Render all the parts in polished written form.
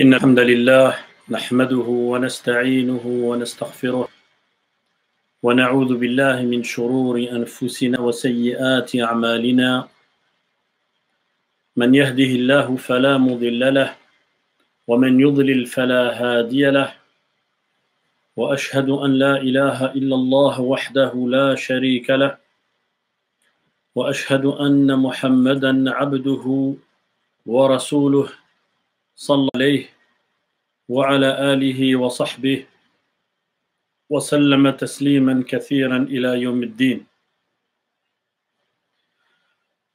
إن الحمد لله نحمده ونستعينه ونستغفره ونعوذ بالله من شرور أنفسنا وسيئات أعمالنا من يهده الله فلا مضل له ومن يضلل فلا هادي له وأشهد أن لا إله إلا الله وحده لا شريك له وأشهد أن محمدا عبده ورسوله صلى عليه وعلى آله وصحبه وسلم تسليما كثيرا إلى يوم الدين.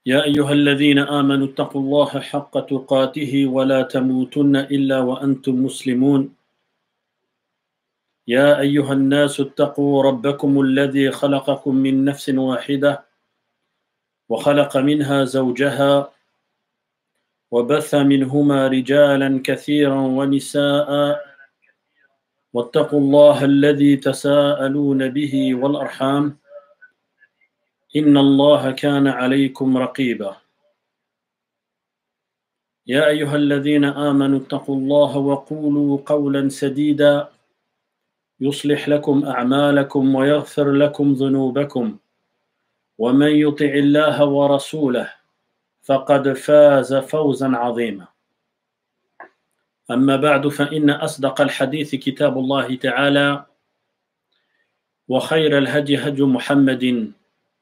يا أيها الذين آمنوا اتقوا الله حق تقاته ولا تموتن إلا وأنتم مسلمون. يا أيها الناس اتقوا ربكم الذي خلقكم من نفس واحدة وخلق منها زوجها وبث منهما رجالا كثيرا ونساء واتقوا الله الذي تساءلون به والأرحام إن الله كان عليكم رقيبا. يا أيها الذين آمنوا اتقوا الله وقولوا قولا سديدا يصلح لكم أعمالكم ويغفر لكم ذنوبكم ومن يطع الله ورسوله فقد فاز فوزا عظيما. أما بعد فإن أصدق الحديث كتاب الله تعالى وخير الهدي هدي محمد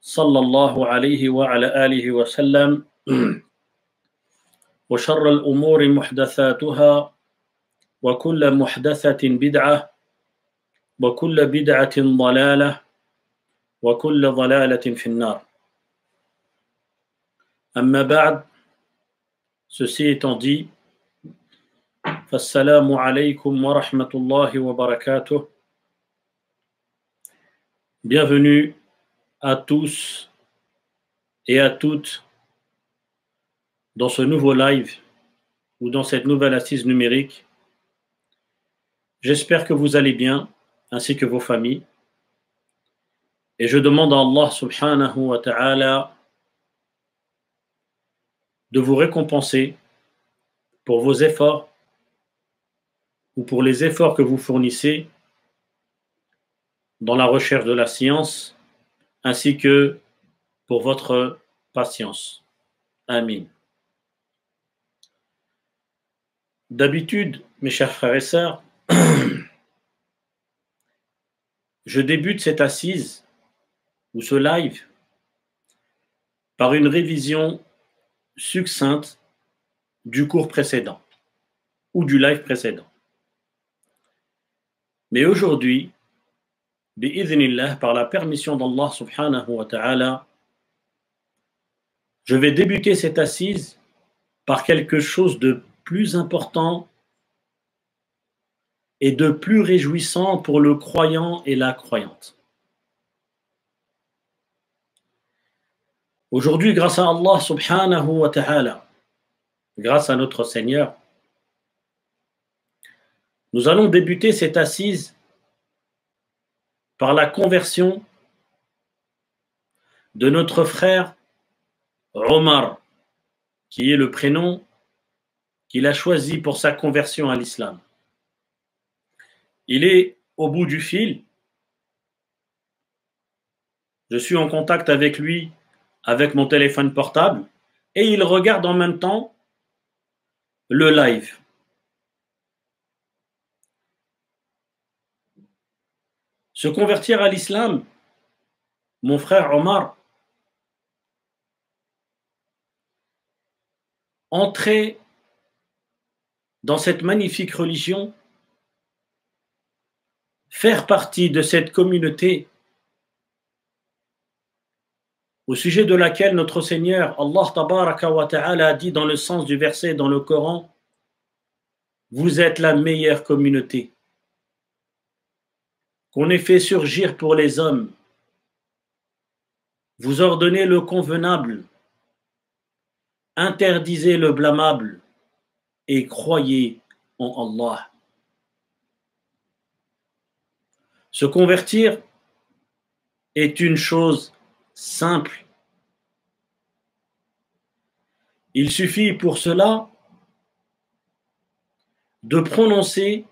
صلى الله عليه وعلى آله وسلم وشر الأمور محدثاتها وكل محدثة بدعة وكل بدعة ضلالة وكل ضلالة في النار. أما بعد, ceci étant dit, Assalamu alaikum wa rahmatullahi wa barakatuh. Bienvenue à tous et à toutes dans ce nouveau live ou dans cette nouvelle assise numérique. J'espère que vous allez bien, ainsi que vos familles. Et je demande à Allah subhanahu wa ta'ala de vous récompenser pour vos efforts ou pour les efforts que vous fournissez dans la recherche de la science, ainsi que pour votre patience. Amin. D'habitude, mes chers frères et sœurs, je débute cette assise ou ce live par une révision succincte du cours précédent ou du live précédent. Mais aujourd'hui, bi'idhnillah, par la permission d'Allah subhanahu wa ta'ala, je vais débuter cette assise par quelque chose de plus important et de plus réjouissant pour le croyant et la croyante. Aujourd'hui, grâce à Allah subhanahu wa ta'ala, grâce à notre Seigneur, nous allons débuter cette assise par la conversion de notre frère Omar, qui est le prénom qu'il a choisi pour sa conversion à l'islam. Il est au bout du fil. Je suis en contact avec lui avec mon téléphone portable et il regarde en même temps le live. Se convertir à l'islam, mon frère Omar, entrer dans cette magnifique religion, faire partie de cette communauté au sujet de laquelle notre Seigneur, Allah tabaraka wa ta'ala, a dit dans le sens du verset dans le Coran, vous êtes la meilleure communauté qu'on ait fait surgir pour les hommes. Vous ordonnez le convenable, interdisez le blâmable et croyez en Allah. Se convertir est une chose simple. Il suffit pour cela de prononcer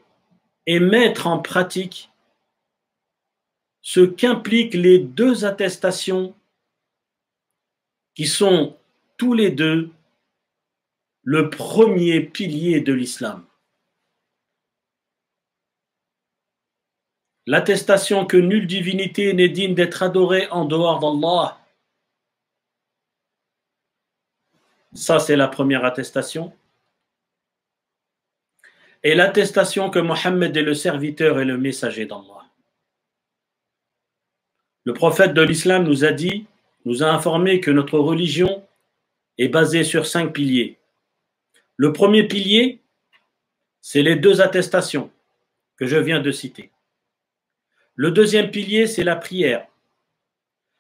et mettre en pratique ce qu'impliquent les deux attestations qui sont tous les deux le premier pilier de l'islam. L'attestation que nulle divinité n'est digne d'être adorée en dehors d'Allah. Ça, c'est la première attestation. Et l'attestation que Mohammed est le serviteur et le messager d'Allah. Le prophète de l'islam nous a dit, nous a informé que notre religion est basée sur 5 piliers. Le premier pilier, c'est les deux attestations que je viens de citer. Le deuxième pilier, c'est la prière.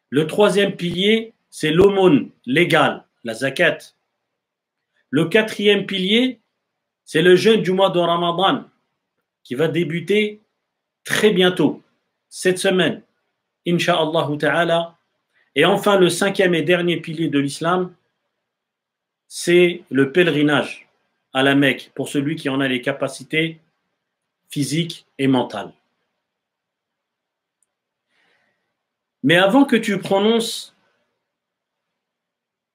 Le troisième pilier, c'est l'aumône légale, la zakat. Le quatrième pilier, c'est le jeûne du mois de Ramadan qui va débuter très bientôt, cette semaine, Inch'Allah ta'ala. Et enfin, le cinquième et dernier pilier de l'islam, c'est le pèlerinage à la Mecque pour celui qui en a les capacités physiques et mentales. Mais avant que tu prononces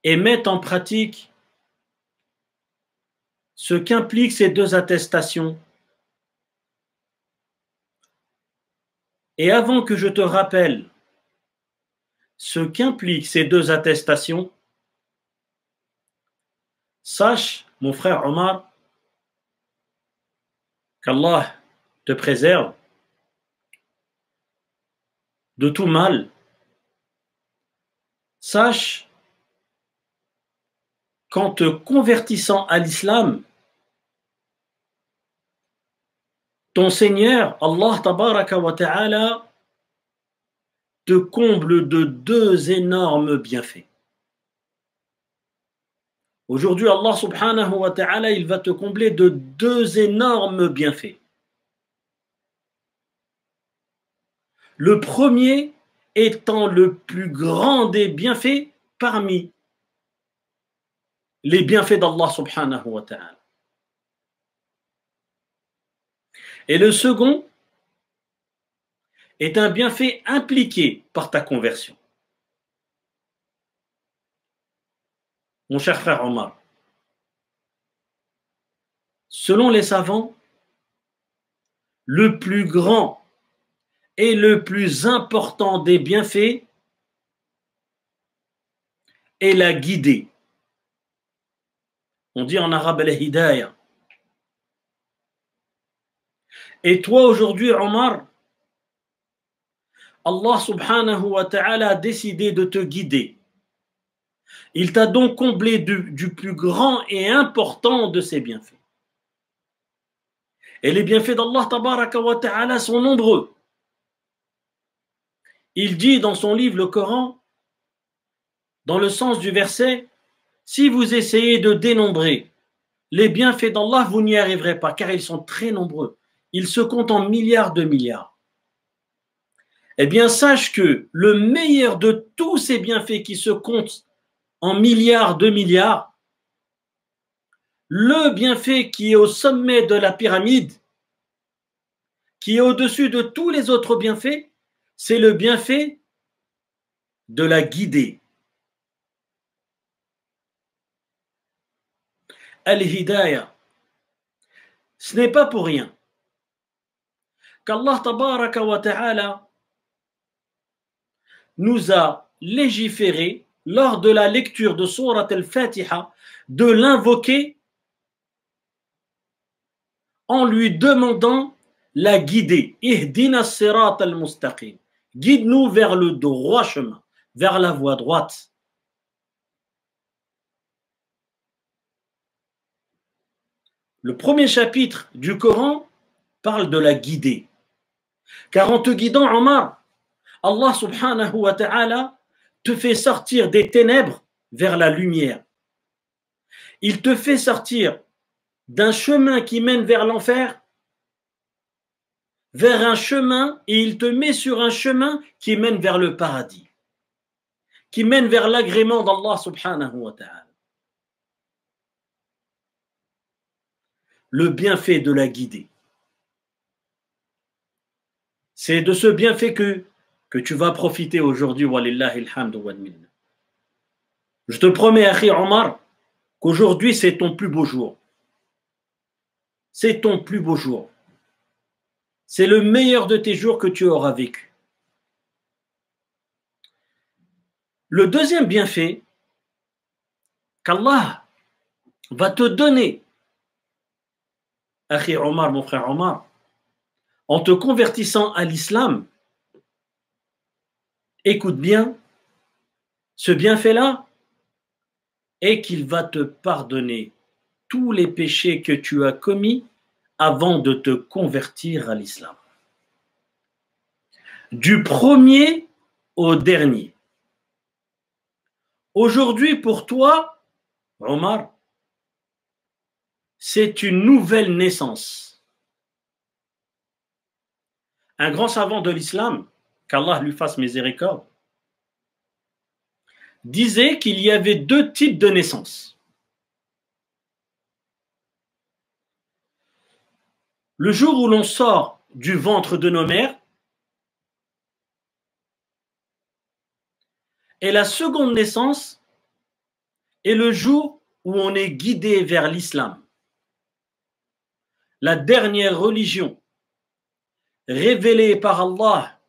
et mettes en pratique ce qu'impliquent ces deux attestations, et avant que je te rappelle ce qu'impliquent ces deux attestations, sache, mon frère Omar, qu'Allah te préserve de tout mal. Sache qu'en te convertissant à l'islam, ton Seigneur, Allah tabaraka wa ta'ala, te comble de deux énormes bienfaits. Aujourd'hui, Allah subhanahu wa ta'ala, il va te combler de deux énormes bienfaits. Le premier étant le plus grand des bienfaits parmi les bienfaits d'Allah subhanahu wa ta'ala. Et le second est un bienfait impliqué par ta conversion. Mon cher frère Omar, selon les savants, le plus grand et le plus important des bienfaits est la guidée. On dit en arabe la hidayah. Et toi aujourd'hui, Omar, Allah subhanahu wa ta'ala a décidé de te guider. Il t'a donc comblé du plus grand et important de ses bienfaits. Et les bienfaits d'Allah tabaraka wa ta'ala sont nombreux. Il dit dans son livre, le Coran, dans le sens du verset, si vous essayez de dénombrer les bienfaits d'Allah, vous n'y arriverez pas, car ils sont très nombreux. Ils se comptent en milliards de milliards. Eh bien, sache que le meilleur de tous ces bienfaits qui se comptent en milliards de milliards, le bienfait qui est au sommet de la pyramide, qui est au-dessus de tous les autres bienfaits, c'est le bienfait de la guidée. Al-Hidayah. Ce n'est pas pour rien qu'Allah tabaraka wa ta'ala nous a légiféré lors de la lecture de Surat al-Fatiha de l'invoquer en lui demandant la guidée. Ihdina sirat al-mustaqim. Guide-nous vers le droit chemin, vers la voie droite. Le premier chapitre du Coran parle de la guidée. Car en te guidant, Omar, Allah subhanahu wa ta'ala te fait sortir des ténèbres vers la lumière. Il te fait sortir d'un chemin qui mène vers l'enfer, vers un chemin, et il te met sur un chemin qui mène vers le paradis, qui mène vers l'agrément d'Allah subhanahu wa ta'ala. le bienfait de la guider. C'est de ce bienfait que tu vas profiter aujourd'hui. Walillahi alhamdu wal minna. Je te promets, Akhi Omar, qu'aujourd'hui c'est ton plus beau jour. C'est ton plus beau jour. C'est le meilleur de tes jours que tu auras vécu. Le deuxième bienfait qu'Allah va te donner, Akhi Omar, mon frère Omar, en te convertissant à l'islam, écoute bien, ce bienfait-là est qu'il va te pardonner tous les péchés que tu as commis avant de te convertir à l'islam. Du premier au dernier. Aujourd'hui, pour toi, Omar, c'est une nouvelle naissance. Un grand savant de l'islam, qu'Allah lui fasse miséricorde, disait qu'il y avait deux types de naissance. Le jour où l'on sort du ventre de nos mères, et la seconde naissance est le jour où on est guidé vers l'islam, la dernière religion révélée par Allah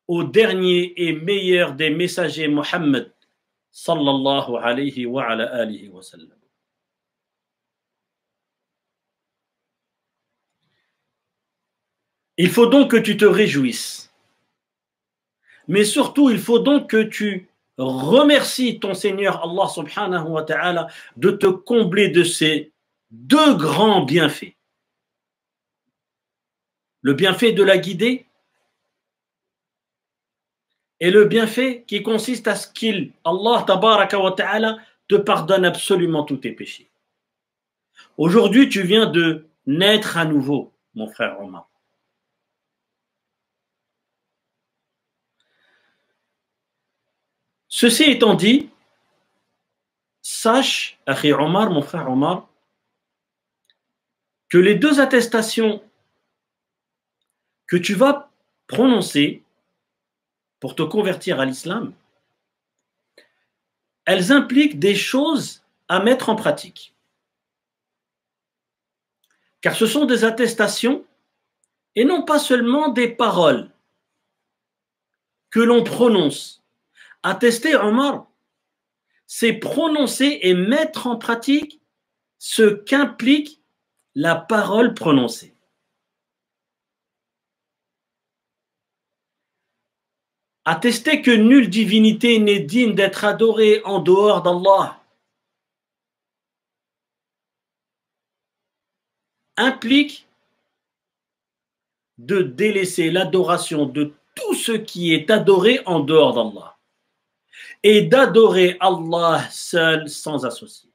au dernier et meilleur des messagers, Mohammed sallallahu alayhi wa ala alihi wa sallam. Il faut donc que tu te réjouisses. Mais surtout, il faut donc que tu remercies ton Seigneur Allah subhanahu wa ta'ala de te combler de ces deux grands bienfaits. Le bienfait de la guider et le bienfait qui consiste à ce qu'il, Allah tabaraka wa ta'ala, te pardonne absolument tous tes péchés. Aujourd'hui, tu viens de naître à nouveau, mon frère Omar. Ceci étant dit, sache, Akhi Omar, mon frère Omar, que les deux attestations que tu vas prononcer pour te convertir à l'islam, elles impliquent des choses à mettre en pratique. Car ce sont des attestations et non pas seulement des paroles que l'on prononce. Attester, Omar, c'est prononcer et mettre en pratique ce qu'implique la parole prononcée. Attester que nulle divinité n'est digne d'être adorée en dehors d'Allah implique de délaisser l'adoration de tout ce qui est adoré en dehors d'Allah et d'adorer Allah seul sans associé.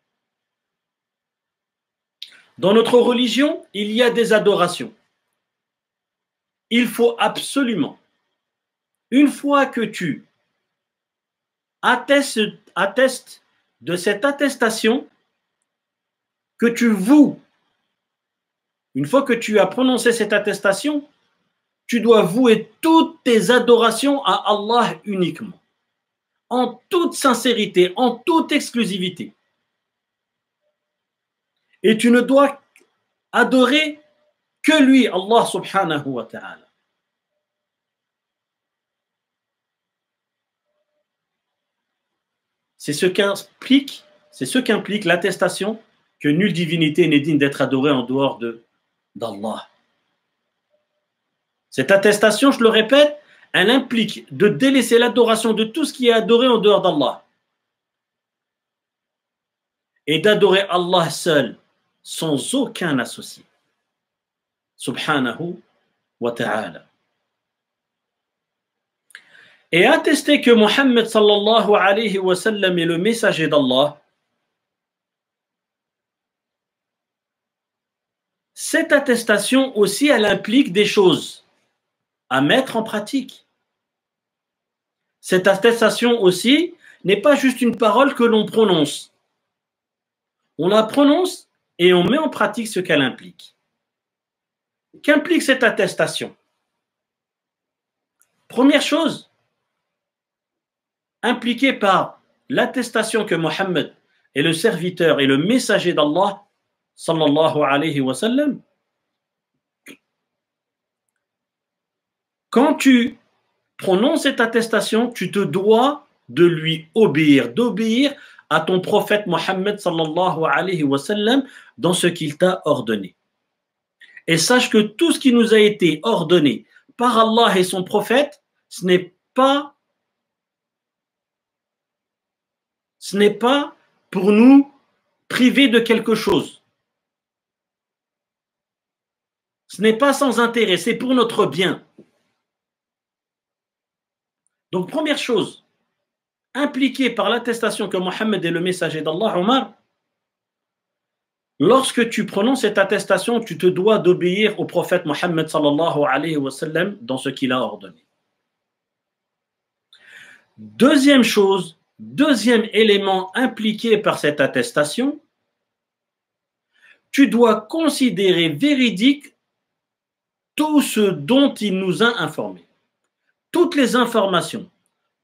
Dans notre religion, il y a des adorations. Il faut absolument, une fois que tu attestes de cette attestation, que tu voues, une fois que tu as prononcé cette attestation, tu dois vouer toutes tes adorations à Allah uniquement, en toute sincérité, en toute exclusivité. Et tu ne dois adorer que lui, Allah subhanahu wa ta'ala. C'est ce qu'implique l'attestation que nulle divinité n'est digne d'être adorée en dehors d'Allah. Cette attestation, je le répète, elle implique de délaisser l'adoration de tout ce qui est adoré en dehors d'Allah et d'adorer Allah seul, sans aucun associé. Subhanahu wa ta'ala. Et attester que Mohammed sallallahu alayhi wa sallam est le messager d'Allah, cette attestation aussi, elle implique des choses à mettre en pratique. Cette attestation aussi n'est pas juste une parole que l'on prononce. On la prononce et on met en pratique ce qu'elle implique. Qu'implique cette attestation? Première chose, impliquée par l'attestation que Mohammed est le serviteur et le messager d'Allah, sallallahu alayhi wa sallam, quand tu prononces cette attestation, tu te dois de lui obéir, d'obéir à ton prophète Mohammed sallallahu alayhi wa sallam dans ce qu'il t'a ordonné. Et sache que tout ce qui nous a été ordonné par Allah et son prophète, ce n'est pas pour nous priver de quelque chose. Ce n'est pas sans intérêt, c'est pour notre bien. Donc, première chose, impliqué par l'attestation que Mohammed est le messager d'Allah, Omar, lorsque tu prononces cette attestation, tu te dois d'obéir au prophète Mohammed sallallahu alayhi wa sallam dans ce qu'il a ordonné. Deuxième chose, deuxième élément impliqué par cette attestation, tu dois considérer véridique tout ce dont il nous a informés. Toutes les informations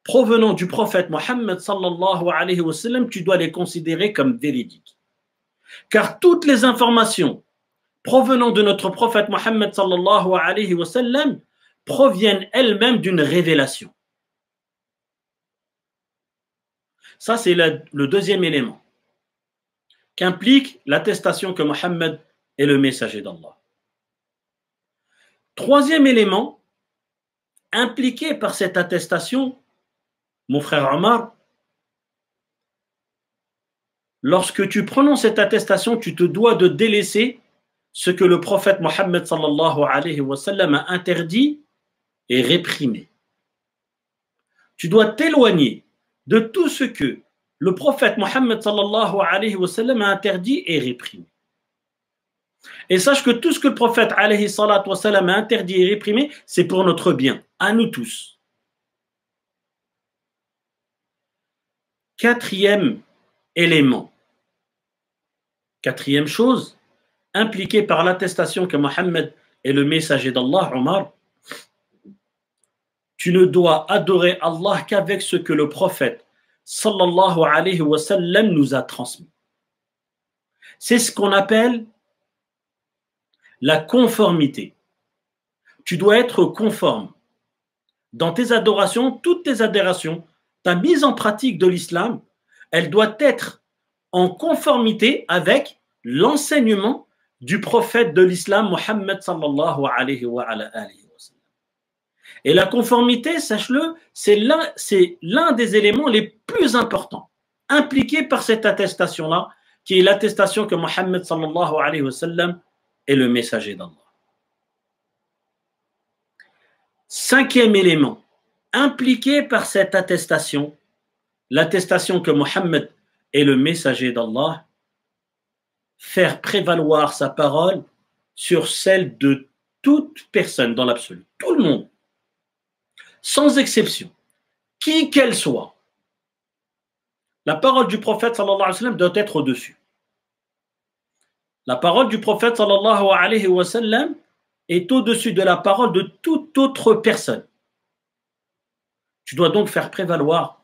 provenant du prophète Mohammed sallallahu alayhi wa sallam, tu dois les considérer comme véridiques. Car toutes les informations provenant de notre prophète Mohammed sallallahu alayhi wa sallam proviennent elles-mêmes d'une révélation. Ça, c'est le deuxième élément qu'implique l'attestation que Mohammed est le messager d'Allah. Troisième élément impliqué par cette attestation, mon frère Omar, lorsque tu prononces cette attestation, tu te dois de délaisser ce que le prophète Mohammed sallallahu alayhi wa sallam a interdit et réprimé. Tu dois t'éloigner de tout ce que le prophète Mohammed sallallahu alayhi wa sallam a interdit et réprimé. Et sache que tout ce que le prophète alayhi salatu wa sallam a interdit et réprimé, c'est pour notre bien, à nous tous. Quatrième élément, quatrième chose, impliquée par l'attestation que Mohammed est le messager d'Allah, Omar, tu ne dois adorer Allah qu'avec ce que le prophète sallallahu alayhi wa sallam nous a transmis. C'est ce qu'on appelle la conformité. Tu dois être conforme dans tes adorations, toutes tes adorations, ta mise en pratique de l'islam, elle doit être en conformité avec l'enseignement du prophète de l'islam, Mohammed sallallahu alayhi wa sallam. Et la conformité, sache-le, c'est l'un des éléments les plus importants impliqués par cette attestation-là, qui est l'attestation que Mohammed sallallahu alayhi wa sallam est le messager d'Allah. Cinquième élément impliqué par cette attestation, l'attestation que Mohammed est le messager d'Allah, faire prévaloir sa parole sur celle de toute personne dans l'absolu, tout le monde, sans exception, qui qu'elle soit. La parole du prophète sallallahu alayhi wa sallam doit être au-dessus. La parole du prophète sallallahu alayhi wa sallam est au-dessus de la parole de toute autre personne. Tu dois donc faire prévaloir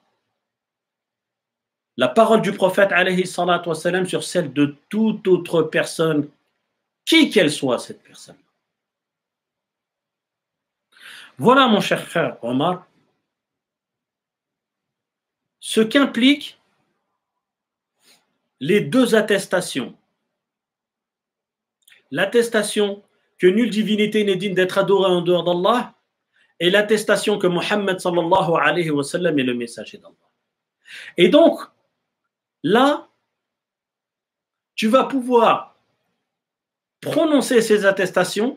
la parole du prophète alayhi salatu wa sallam sur celle de toute autre personne, qui qu'elle soit cette personne. Voilà, mon cher frère Omar, ce qu'impliquent les deux attestations. L'attestation que nulle divinité n'est digne d'être adorée en dehors d'Allah et l'attestation que Mohammed sallallahu alayhi wa sallam est le messager d'Allah. Et donc, là, tu vas pouvoir prononcer ces attestations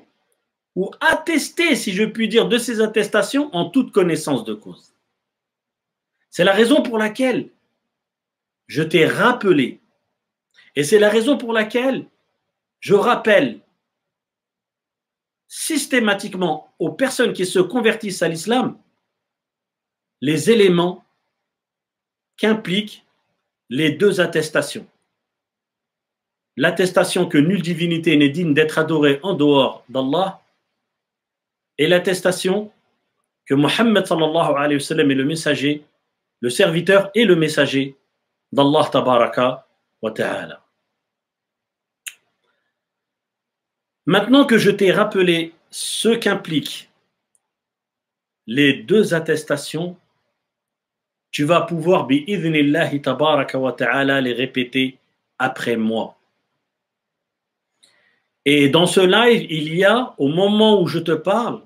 ou attester, si je puis dire, de ces attestations en toute connaissance de cause. C'est la raison pour laquelle je t'ai rappelé, et c'est la raison pour laquelle je rappelle systématiquement aux personnes qui se convertissent à l'islam les éléments qu'impliquent les deux attestations. l'attestation que nulle divinité n'est digne d'être adorée en dehors d'Allah et l'attestation que Mohammed sallallahu alayhi wa sallam est le messager, le serviteur et le messager d'Allah tabaraka wa ta'ala. Maintenant que je t'ai rappelé ce qu'impliquent les deux attestations, tu vas pouvoir bi'idhnillahi tabaraka wa ta'ala les répéter après moi. Et dans ce live, il y a, au moment où je te parle,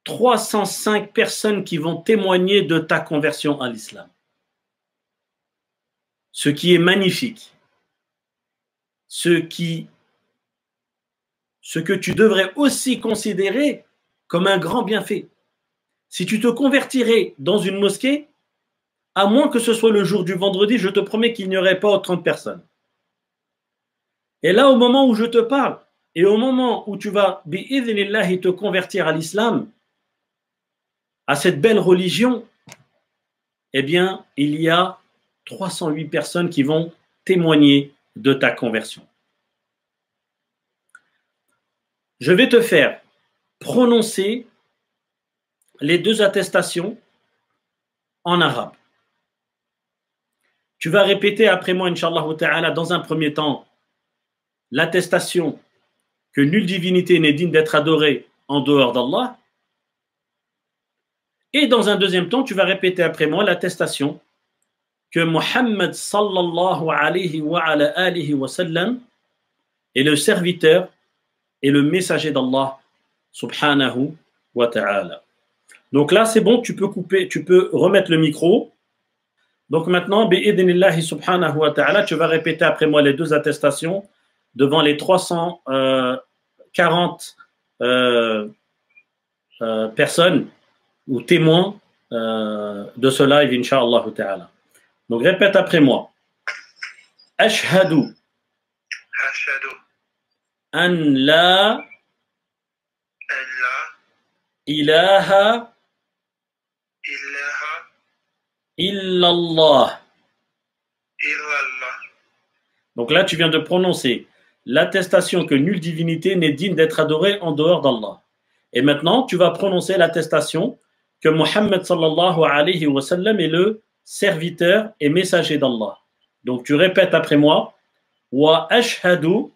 305 personnes qui vont témoigner de ta conversion à l'islam. Ce qui est magnifique. Ce que tu devrais aussi considérer comme un grand bienfait. Si tu te convertirais dans une mosquée, à moins que ce soit le jour du vendredi, je te promets qu'il n'y aurait pas 30 personnes. Et là, au moment où je te parle, et au moment où tu vas, bi'idhnillahi, te convertir à l'islam, à cette belle religion, eh bien, il y a 308 personnes qui vont témoigner de ta conversion. Je vais te faire prononcer les deux attestations en arabe. Tu vas répéter après moi, Inch'Allah ta'ala, dans un premier temps, l'attestation que nulle divinité n'est digne d'être adorée en dehors d'Allah. Et dans un deuxième temps, tu vas répéter après moi l'attestation que Muhammad sallallahu alayhi wa sallam est le serviteur et le messager d'Allah subhanahu wa ta'ala. Donc là, c'est bon, tu peux couper, tu peux remettre le micro. Donc maintenant, bi'idhnillahi subhanahu wa ta'ala, tu vas répéter après moi les deux attestations devant les 340 personnes ou témoins de ce live, Inch'Allah ta'ala. Donc répète après moi. Ashhadu an la ilaha illallah. Donc là, tu viens de prononcer l'attestation que nulle divinité n'est digne d'être adorée en dehors d'Allah. Et maintenant, tu vas prononcer l'attestation que Muhammad sallallahu alayhi wa sallam est le serviteur et messager d'Allah. Donc tu répètes après moi. Wa ashhadu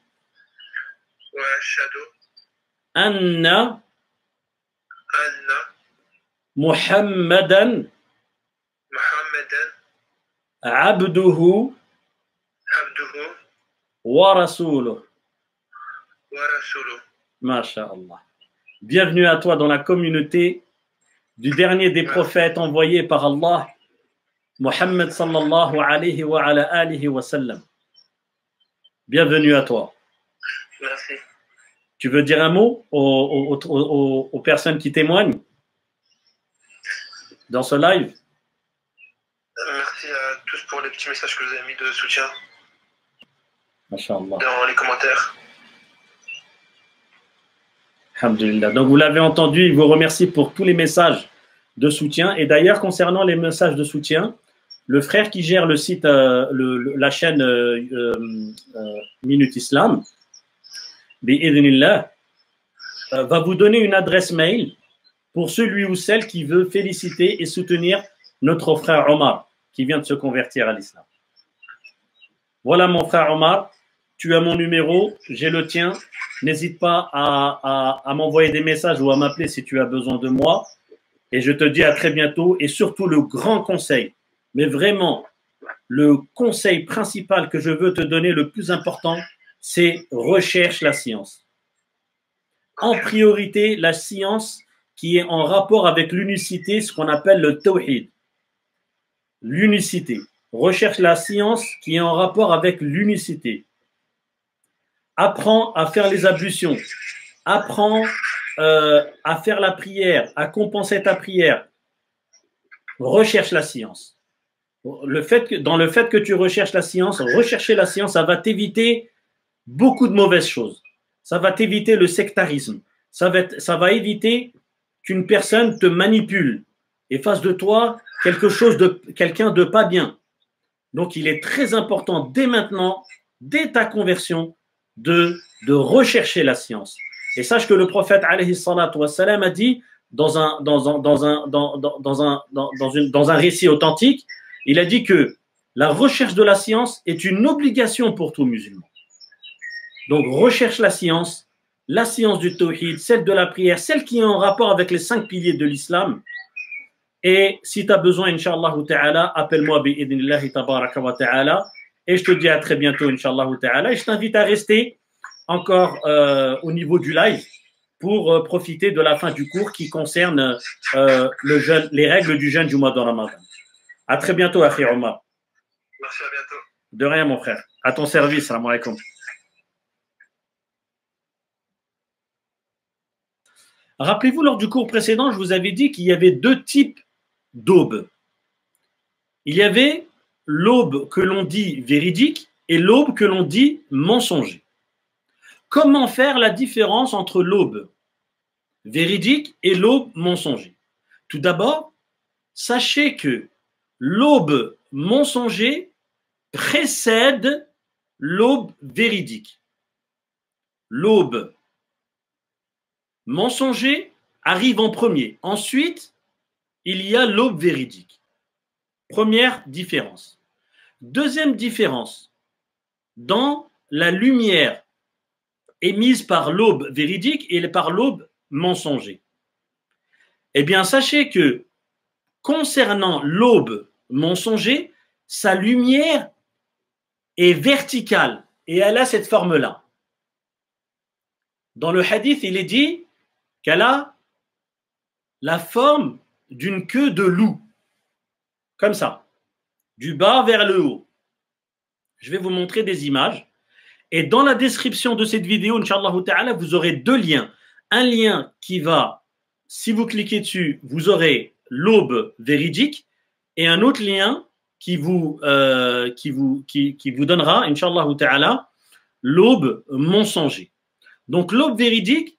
anna Muhammadan abduhu wa rasuluh. Masha'Allah. Bienvenue à toi dans la communauté du dernier des prophètes envoyés par Allah, Muhammad sallallahu alayhi wa sallam. Bienvenue à toi. Merci. Tu veux dire un mot aux personnes qui témoignent dans ce live? Merci à tous pour les petits messages que vous avez mis de soutien Masha'Allah. dans les commentaires. Alhamdulillah. Donc vous l'avez entendu, il vous remercie pour tous les messages de soutien. Et d'ailleurs, concernant les messages de soutien, le frère qui gère le site, la chaîne Minute Islam, bi'idhnillah, va vous donner une adresse mail pour celui ou celle qui veut féliciter et soutenir notre frère Omar, qui vient de se convertir à l'islam. Voilà mon frère Omar, tu as mon numéro, j'ai le tien. N'hésite pas à m'envoyer des messages ou à m'appeler si tu as besoin de moi. Et je te dis à très bientôt. Et surtout le grand conseil, mais vraiment le conseil principal que je veux te donner, le plus important, c'est recherche la science. En priorité, la science qui est en rapport avec l'unicité, ce qu'on appelle le tawhid. L'unicité. Recherche la science qui est en rapport avec l'unicité. Apprends à faire les ablutions. Apprends à faire la prière, à compenser ta prière. Recherche la science. Dans le fait que tu recherches la science, rechercher la science, ça va t'éviter beaucoup de mauvaises choses. Ça va t'éviter le sectarisme. Ça va éviter qu'une personne te manipule et fasse de toi quelqu'un de pas bien. Donc, il est très important dès maintenant dès ta conversion, de rechercher la science. Et sache que le prophète alayhi salatu wassalam a dit dans un récit authentique, il a dit que la recherche de la science est une obligation pour tout musulman. Donc recherche la science du tawhid, celle de la prière, celle qui est en rapport avec les 5 piliers de l'islam. Et si tu as besoin, Inch'Allah ta'ala, appelle-moi bi'idnillahi tabaraka wa ta'ala. Et je te dis à très bientôt, Inch'Allah ta'ala. Et je t'invite à rester encore au niveau du live pour profiter de la fin du cours qui concerne les règles du jeûne du mois de Ramadan. À très bientôt, Akhi Omar. Merci, à bientôt. De rien, mon frère. À ton service. Salam alaikum. Rappelez-vous, lors du cours précédent, je vous avais dit qu'il y avait 2 types d'aube. Il y avait l'aube que l'on dit véridique et l'aube que l'on dit mensonger. Comment faire la différence entre l'aube véridique et l'aube mensonger? Tout d'abord, sachez que l'aube mensonger précède l'aube véridique. L'aube mensonger arrive en premier. Ensuite, il y a l'aube véridique. Première différence. Deuxième différence, dans la lumière émise par l'aube véridique et par l'aube mensonger. Eh bien, sachez que concernant l'aube mensonger, sa lumière est verticale et elle a cette forme-là. Dans le hadith, il est dit qu'elle a la forme d'une queue de loup. Comme ça, du bas vers le haut. Je vais vous montrer des images. Et dans la description de cette vidéo, Inch'Allah ta'ala, vous aurez 2 liens. Un lien qui va, si vous cliquez dessus, vous aurez l'aube véridique, et un autre lien qui vous donnera, Inch'Allah ta'ala, l'aube mensonger. Donc l'aube véridique,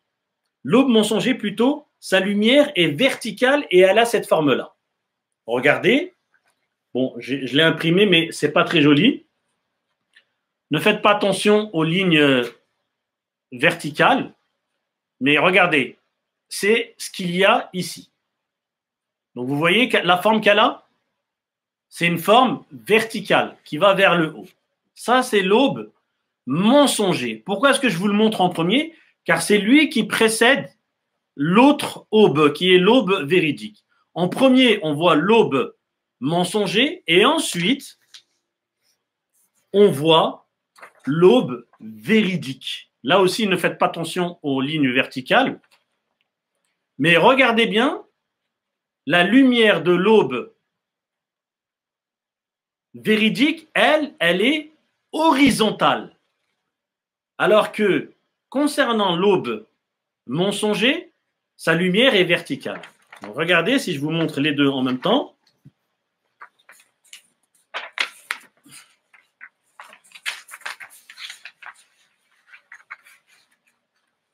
l'aube mensonger plutôt, sa lumière est verticale et elle a cette forme-là. Regardez. Bon, je l'ai imprimé, mais ce n'est pas très joli. Ne faites pas attention aux lignes verticales, mais regardez, c'est ce qu'il y a ici. Donc, vous voyez la forme qu'elle a, c'est une forme verticale qui va vers le haut. Ça, c'est l'aube mensonger. Pourquoi est-ce que je vous le montre en premier? Car c'est lui qui précède l'autre aube, qui est l'aube véridique. En premier, on voit l'aube mensonger et ensuite on voit l'aube véridique. Là aussi, ne faites pas attention aux lignes verticales, mais regardez bien la lumière de l'aube véridique, elle est horizontale, alors que concernant l'aube mensonger, sa lumière est verticale. Donc, regardez si je vous montre les deux en même temps.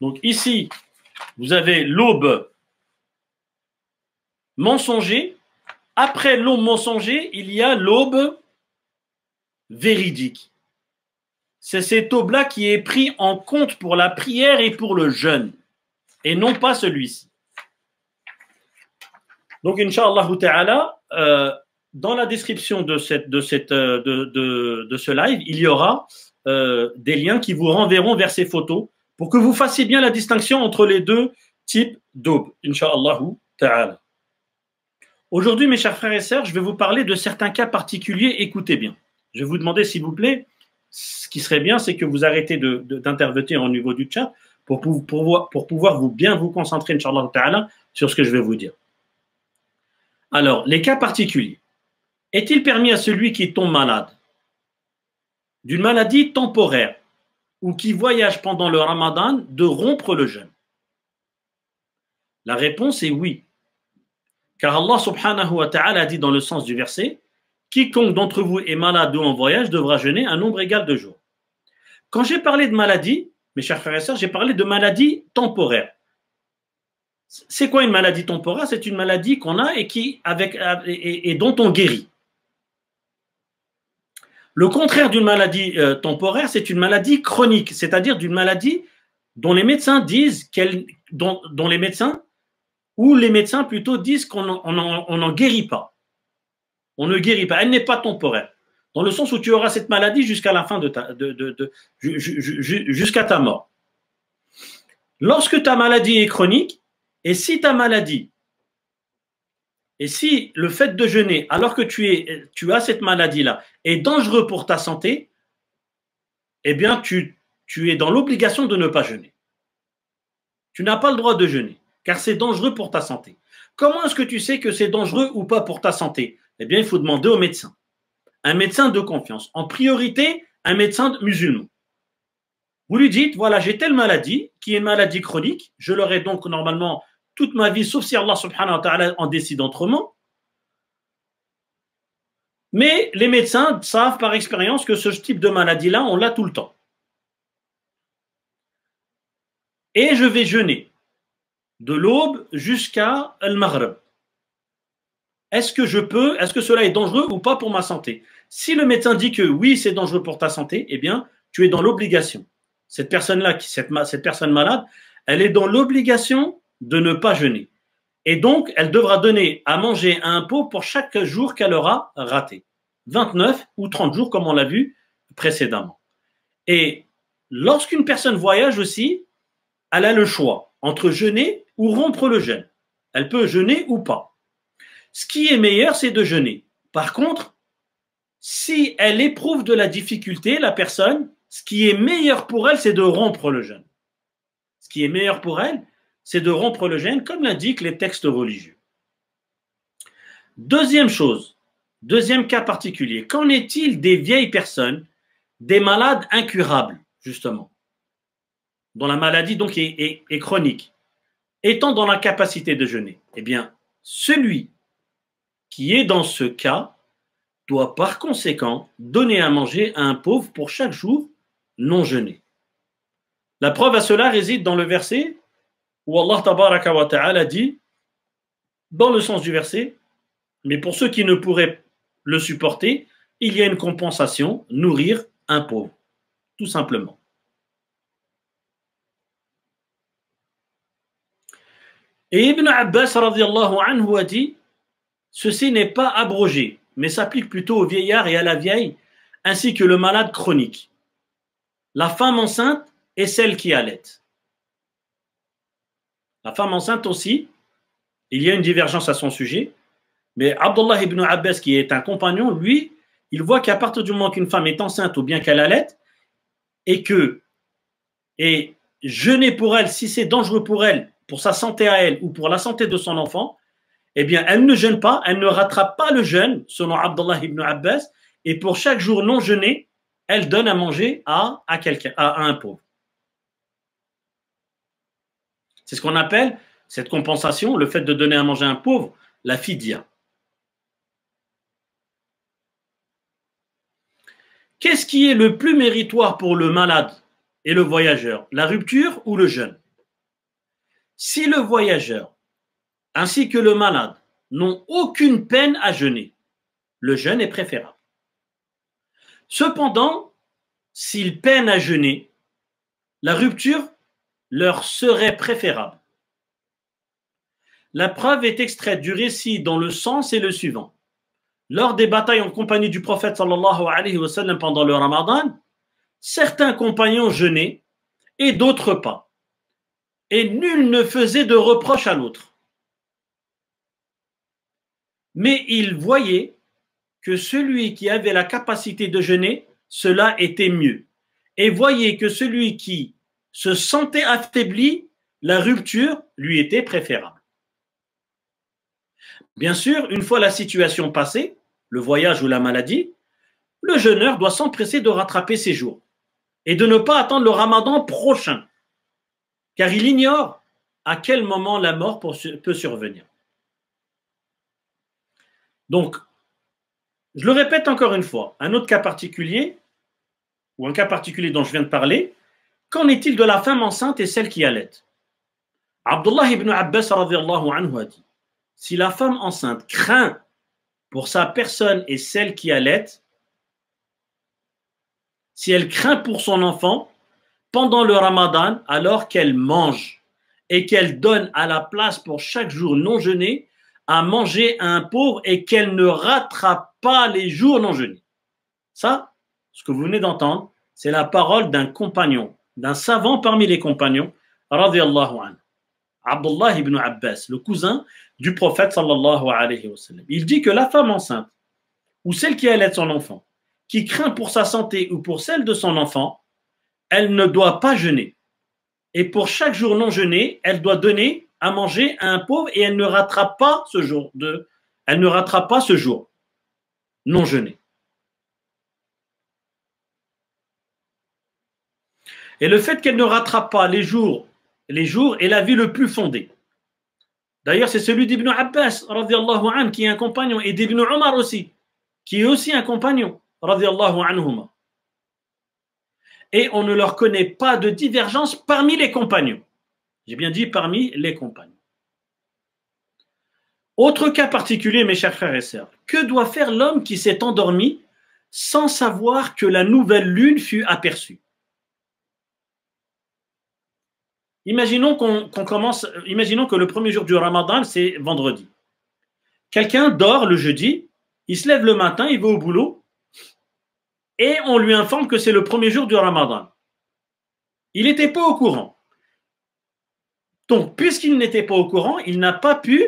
Donc ici, vous avez l'aube mensonger. Après l'aube mensonger, il y a l'aube véridique. C'est cette aube-là qui est prise en compte pour la prière et pour le jeûne, et non pas celui-ci. Donc, Inch'Allah ta'ala, dans la description de ce live, il y aura des liens qui vous renverront vers ces photos pour que vous fassiez bien la distinction entre les 2 types d'aube, Inch'Allah ta'ala. Aujourd'hui, mes chers frères et sœurs, je vais vous parler de certains cas particuliers. Écoutez bien. Je vais vous demander, s'il vous plaît, ce qui serait bien, c'est que vous arrêtez d'intervenir au niveau du chat pour pouvoir bien vous concentrer, Inch'Allah ta'ala, sur ce que je vais vous dire. Alors, les cas particuliers. Est-il permis à celui qui tombe malade d'une maladie temporaire ou qui voyage pendant le Ramadan de rompre le jeûne? La réponse est oui. Car Allah subhanahu wa ta'ala a dit dans le sens du verset, quiconque d'entre vous est malade ou en voyage devra jeûner un nombre égal de jours. Quand j'ai parlé de maladie, mes chers frères et sœurs, j'ai parlé de maladie temporaire. C'est quoi une maladie temporaire? C'est une maladie qu'on a et dont on guérit. Le contraire d'une maladie temporaire, c'est une maladie chronique, c'est-à-dire d'une maladie dont les médecins disent dont les médecins, ou les médecins plutôt disent qu'on n'en guérit pas. On ne guérit pas. Elle n'est pas temporaire. Dans le sens où tu auras cette maladie jusqu'à la fin jusqu'à ta mort. Lorsque ta maladie est chronique, et si le fait de jeûner, alors que tu as cette maladie-là, est dangereux pour ta santé, eh bien, tu es dans l'obligation de ne pas jeûner. Tu n'as pas le droit de jeûner, car c'est dangereux pour ta santé. Comment est-ce que tu sais que c'est dangereux ou pas pour ta santé? Eh bien, il faut demander au médecin. Un médecin de confiance. En priorité, un médecin musulman. Vous lui dites, voilà, j'ai telle maladie, qui est une maladie chronique, je l'aurai donc normalement toute ma vie, sauf si Allah subhanahu wa ta'ala en décide autrement. Mais les médecins savent par expérience que ce type de maladie-là, on l'a tout le temps. Et je vais jeûner de l'aube jusqu'à al-Maghrib. Est-ce que cela est dangereux ou pas pour ma santé? Si le médecin dit que oui, c'est dangereux pour ta santé, eh bien, tu es dans l'obligation. Cette personne-là, cette personne malade, elle est dans l'obligation de ne pas jeûner. Et donc, elle devra donner à manger à un pauvre pour chaque jour qu'elle aura raté. 29 ou 30 jours, comme on l'a vu précédemment. Et lorsqu'une personne voyage aussi, elle a le choix entre jeûner ou rompre le jeûne. Elle peut jeûner ou pas. Ce qui est meilleur, c'est de jeûner. Par contre, si elle éprouve de la difficulté, la personne, ce qui est meilleur pour elle, c'est de rompre le jeûne. Ce qui est meilleur pour elle, c'est de rompre le jeûne, comme l'indiquent les textes religieux. Deuxième chose, deuxième cas particulier, qu'en est-il des vieilles personnes, des malades incurables, justement, dont la maladie donc est chronique, étant dans la capacité de jeûner? Eh bien, celui qui est dans ce cas doit par conséquent donner à manger à un pauvre pour chaque jour non jeûné. La preuve à cela réside dans le verset où Allah tabaraka wa ta'ala dit, dans le sens du verset, mais pour ceux qui ne pourraient le supporter, il y a une compensation, nourrir un pauvre, tout simplement. Et Ibn Abbas radiyallahu anhu a dit, ceci n'est pas abrogé, mais s'applique plutôt aux vieillards et à la vieille, ainsi que le malade chronique, la femme enceinte et celle qui allait. La femme enceinte aussi, il y a une divergence à son sujet, mais Abdullah ibn Abbas, qui est un compagnon, lui, il voit qu'à partir du moment qu'une femme est enceinte ou bien qu'elle allait, et jeûner pour elle, si c'est dangereux pour elle, pour sa santé à elle ou pour la santé de son enfant, eh bien, elle ne jeûne pas, elle ne rattrape pas le jeûne, selon Abdullah ibn Abbas, et pour chaque jour non jeûné, elle donne à manger à un pauvre. C'est ce qu'on appelle, cette compensation, le fait de donner à manger à un pauvre, la fidya. Qu'est-ce qui est le plus méritoire pour le malade et le voyageur, la rupture ou le jeûne? Si le voyageur ainsi que le malade n'ont aucune peine à jeûner, le jeûne est préférable. Cependant, s'ils peinent à jeûner, la rupture leur serait préférable. La preuve est extraite du récit dont le sens est le suivant. Lors des batailles en compagnie du prophète sallallahu alayhi wa sallam pendant le Ramadan, certains compagnons jeûnaient et d'autres pas. Et nul ne faisait de reproche à l'autre. Mais ils voyaient que celui qui avait la capacité de jeûner, cela était mieux. Et voyaient que celui qui se sentait affaibli, la rupture lui était préférable. Bien sûr, une fois la situation passée, le voyage ou la maladie, le jeûneur doit s'empresser de rattraper ses jours et de ne pas attendre le Ramadan prochain, car il ignore à quel moment la mort peut survenir. Donc, je le répète encore une fois, un autre cas particulier, ou un cas particulier dont je viens de parler, qu'en est-il de la femme enceinte et celle qui allait? Abdullah ibn Abbas radiyallahu anhu a dit, si la femme enceinte craint pour sa personne et celle qui allait, si elle craint pour son enfant pendant le Ramadan, alors qu'elle mange et qu'elle donne à la place pour chaque jour non jeûné à manger à un pauvre et qu'elle ne rattrape pas les jours non jeûnés. Ça, ce que vous venez d'entendre, c'est la parole d'un compagnon, d'un savant parmi les compagnons, radiyallahu anhu, Abdullah ibn Abbas, le cousin du prophète sallallahu alayhi wa sallam. Il dit que la femme enceinte ou celle qui allait son enfant, qui craint pour sa santé ou pour celle de son enfant, elle ne doit pas jeûner. Et pour chaque jour non jeûné, elle doit donner à manger à un pauvre et elle ne rattrape pas ce jour non jeûné. Et le fait qu'elle ne rattrape pas les jours est l'avis le plus fondé. D'ailleurs, c'est celui d'Ibn Abbas, radiyallahu anhu, qui est un compagnon, et d'Ibn Omar aussi, qui est aussi un compagnon, radiyallahu anhuma. Et on ne leur connaît pas de divergence parmi les compagnons. J'ai bien dit parmi les compagnons. Autre cas particulier, mes chers frères et sœurs, que doit faire l'homme qui s'est endormi sans savoir que la nouvelle lune fut aperçue? Imaginons imaginons que le premier jour du Ramadan, c'est vendredi. Quelqu'un dort le jeudi, il se lève le matin, il va au boulot, et on lui informe que c'est le premier jour du Ramadan. Il n'était pas au courant. Donc, puisqu'il n'était pas au courant, il n'a pas pu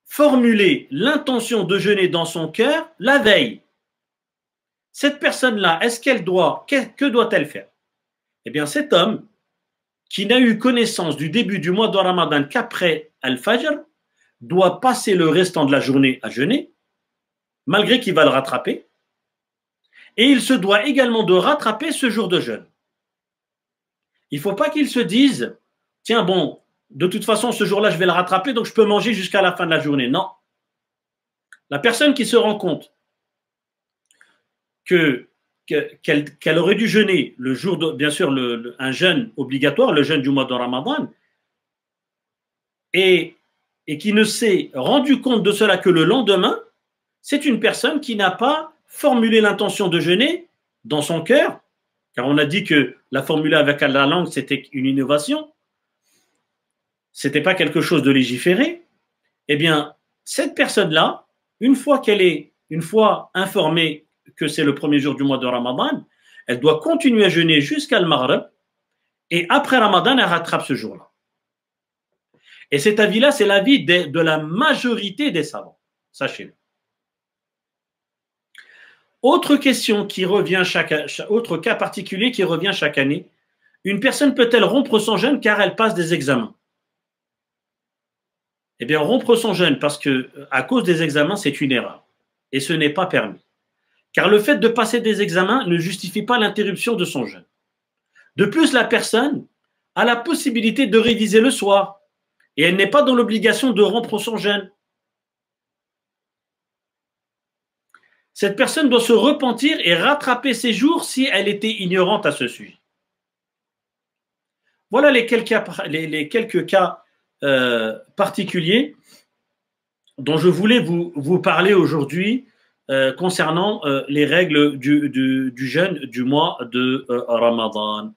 formuler l'intention de jeûner dans son cœur la veille. Cette personne-là, que doit-elle faire? Eh bien, cet homme qui n'a eu connaissance du début du mois de Ramadan qu'après Al-Fajr doit passer le restant de la journée à jeûner, malgré qu'il va le rattraper, et il se doit également de rattraper ce jour de jeûne. Il ne faut pas qu'il se dise, tiens bon, de toute façon ce jour-là je vais le rattraper, donc je peux manger jusqu'à la fin de la journée. Non. La personne qui se rend compte qu'elle aurait dû jeûner le jour de, bien sûr, un jeûne obligatoire, le jeûne du mois de Ramadan, et qui ne s'est rendu compte de cela que le lendemain, c'est une personne qui n'a pas formulé l'intention de jeûner dans son cœur, car on a dit que la formuler avec la langue, c'était une innovation, c'était pas quelque chose de légiféré. Eh bien, cette personne-là, une fois informée que c'est le premier jour du mois de Ramadan, elle doit continuer à jeûner jusqu'à le Maghrib, et après Ramadan, elle rattrape ce jour-là. Et cet avis-là, c'est l'avis de la majorité des savants, sachez-le. Autre question qui revient autre cas particulier qui revient chaque année, une personne peut-elle rompre son jeûne car elle passe des examens? Eh bien, rompre son jeûne parce que à cause des examens, c'est une erreur et ce n'est pas permis. Car le fait de passer des examens ne justifie pas l'interruption de son jeûne. De plus, la personne a la possibilité de réviser le soir et elle n'est pas dans l'obligation de rompre son jeûne. Cette personne doit se repentir et rattraper ses jours si elle était ignorante à ce sujet. Voilà les quelques cas particuliers dont je voulais vous parler aujourd'hui concernant les règles du jeûne du mois de Ramadan.